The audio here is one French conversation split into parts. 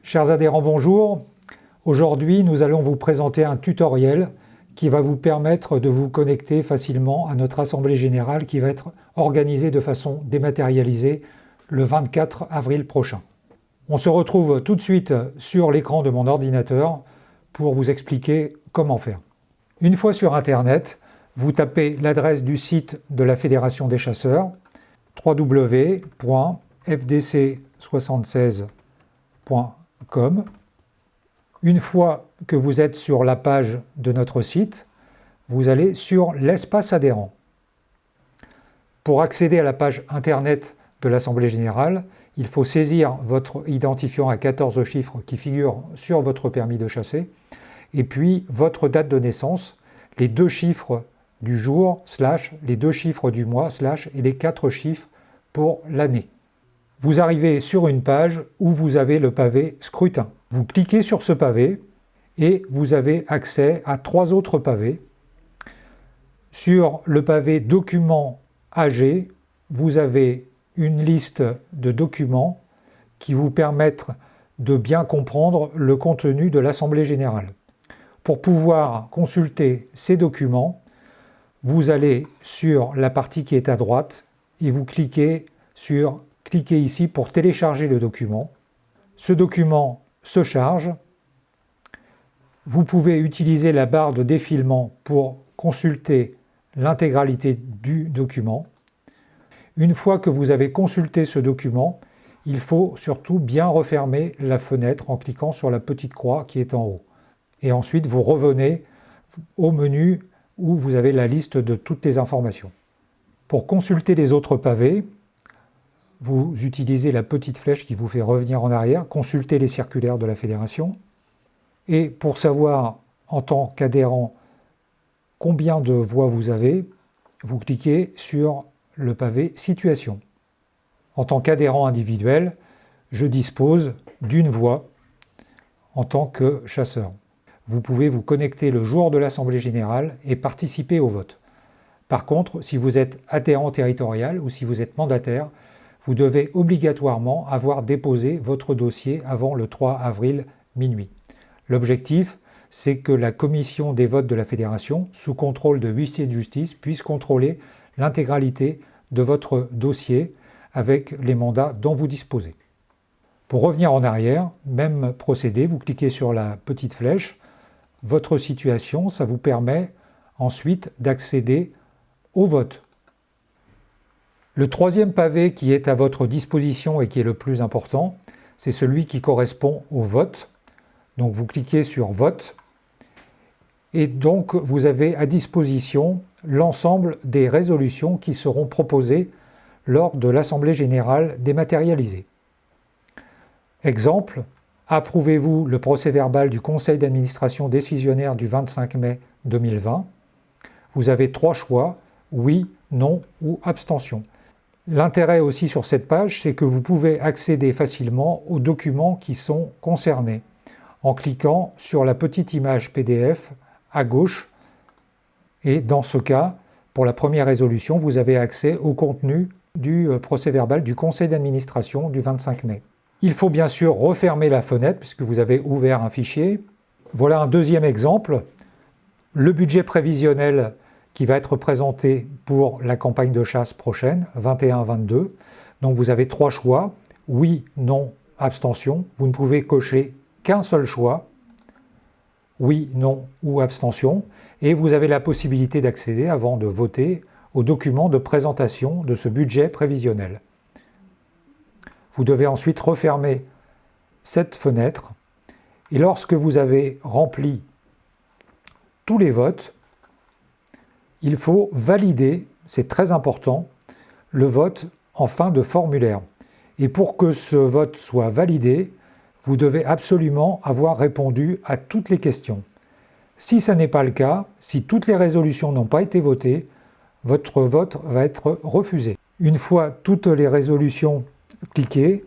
Chers adhérents, bonjour. Aujourd'hui, nous allons vous présenter un tutoriel qui va vous permettre de vous connecter facilement à notre Assemblée Générale qui va être organisée de façon dématérialisée le 24 avril prochain. On se retrouve tout de suite sur l'écran de mon ordinateur pour vous expliquer comment faire. Une fois sur Internet, vous tapez l'adresse du site de la Fédération des chasseurs, www.fdc76.com. Une fois que vous êtes sur la page de notre site, vous allez sur l'espace adhérent. Pour accéder à la page Internet de l'Assemblée Générale, il faut saisir votre identifiant à 14 chiffres qui figure sur votre permis de chasser, et puis votre date de naissance, les 2 chiffres du jour, les 2 chiffres du mois, et les 4 chiffres pour l'année. Vous arrivez sur une page où vous avez le pavé scrutin. Vous cliquez sur ce pavé et vous avez accès à 3 autres pavés. Sur le pavé documents AG, vous avez une liste de documents qui vous permettent de bien comprendre le contenu de l'Assemblée Générale. Pour pouvoir consulter ces documents, vous allez sur la partie qui est à droite et vous cliquez ici pour télécharger le document. Ce document se charge. Vous pouvez utiliser la barre de défilement pour consulter l'intégralité du document. Une fois que vous avez consulté ce document, il faut surtout bien refermer la fenêtre en cliquant sur la petite croix qui est en haut. Et ensuite, vous revenez au menu où vous avez la liste de toutes les informations. Pour consulter les autres pavés, vous utilisez la petite flèche qui vous fait revenir en arrière, consulter les circulaires de la Fédération. Et pour savoir, en tant qu'adhérent, combien de voix vous avez, vous cliquez sur le pavé Situation. En tant qu'adhérent individuel, je dispose d'une voix en tant que chasseur. Vous pouvez vous connecter le jour de l'Assemblée Générale et participer au vote. Par contre, si vous êtes adhérent territorial ou si vous êtes mandataire, vous devez obligatoirement avoir déposé votre dossier avant le 3 avril minuit. L'objectif, c'est que la commission des votes de la Fédération, sous contrôle de huissier de justice, puisse contrôler l'intégralité de votre dossier avec les mandats dont vous disposez. Pour revenir en arrière, même procédé, vous cliquez sur la petite flèche. Votre situation, ça vous permet ensuite d'accéder au vote. Le troisième pavé qui est à votre disposition et qui est le plus important, c'est celui qui correspond au vote. Donc vous cliquez sur Vote et donc vous avez à disposition l'ensemble des résolutions qui seront proposées lors de l'Assemblée Générale dématérialisée. Exemple, approuvez-vous le procès-verbal du Conseil d'administration décisionnaire du 25 mai 2020 ? Vous avez 3 choix, oui, non ou abstention. L'intérêt aussi sur cette page, c'est que vous pouvez accéder facilement aux documents qui sont concernés en cliquant sur la petite image PDF à gauche. Et dans ce cas, pour la première résolution, vous avez accès au contenu du procès-verbal du Conseil d'administration du 25 mai. Il faut bien sûr refermer la fenêtre puisque vous avez ouvert un fichier. Voilà un deuxième exemple. Le budget prévisionnel qui va être présenté pour la campagne de chasse prochaine, 21-22. Donc vous avez 3 choix, oui, non, abstention. Vous ne pouvez cocher qu'un seul choix, oui, non ou abstention. Et vous avez la possibilité d'accéder, avant de voter, au document de présentation de ce budget prévisionnel. Vous devez ensuite refermer cette fenêtre. Et lorsque vous avez rempli tous les votes, il faut valider, c'est très important, le vote en fin de formulaire. Et pour que ce vote soit validé, vous devez absolument avoir répondu à toutes les questions. Si ce n'est pas le cas, si toutes les résolutions n'ont pas été votées, votre vote va être refusé. Une fois toutes les résolutions cliquées,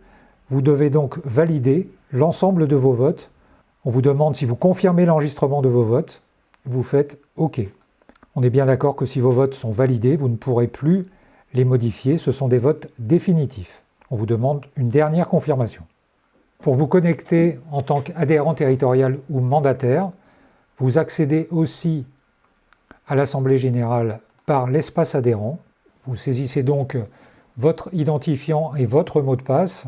vous devez donc valider l'ensemble de vos votes. On vous demande si vous confirmez l'enregistrement de vos votes. Vous faites OK. On est bien d'accord que si vos votes sont validés, vous ne pourrez plus les modifier. Ce sont des votes définitifs. On vous demande une dernière confirmation. Pour vous connecter en tant qu'adhérent territorial ou mandataire, vous accédez aussi à l'Assemblée générale par l'espace adhérent. Vous saisissez donc votre identifiant et votre mot de passe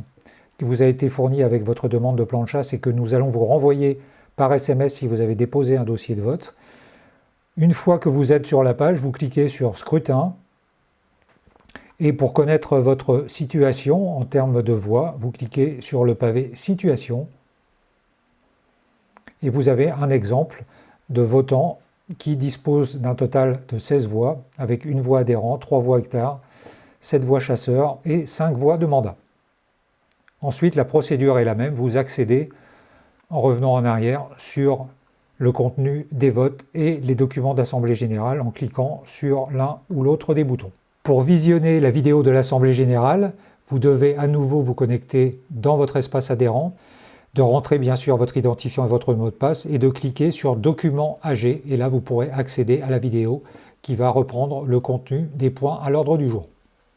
qui vous a été fourni avec votre demande de plan de chasse et que nous allons vous renvoyer par SMS si vous avez déposé un dossier de vote. Une fois que vous êtes sur la page, vous cliquez sur Scrutin et pour connaître votre situation en termes de voix, vous cliquez sur le pavé Situation et vous avez un exemple de votant qui dispose d'un total de 16 voix avec une voix adhérent, 3 voix hectares, 7 voix chasseurs et 5 voix de mandat. Ensuite, la procédure est la même, vous accédez en revenant en arrière sur le contenu des votes et les documents d'Assemblée générale en cliquant sur l'un ou l'autre des boutons. Pour visionner la vidéo de l'Assemblée générale, vous devez à nouveau vous connecter dans votre espace adhérent, de rentrer bien sûr votre identifiant et votre mot de passe et de cliquer sur Documents AG et là vous pourrez accéder à la vidéo qui va reprendre le contenu des points à l'ordre du jour.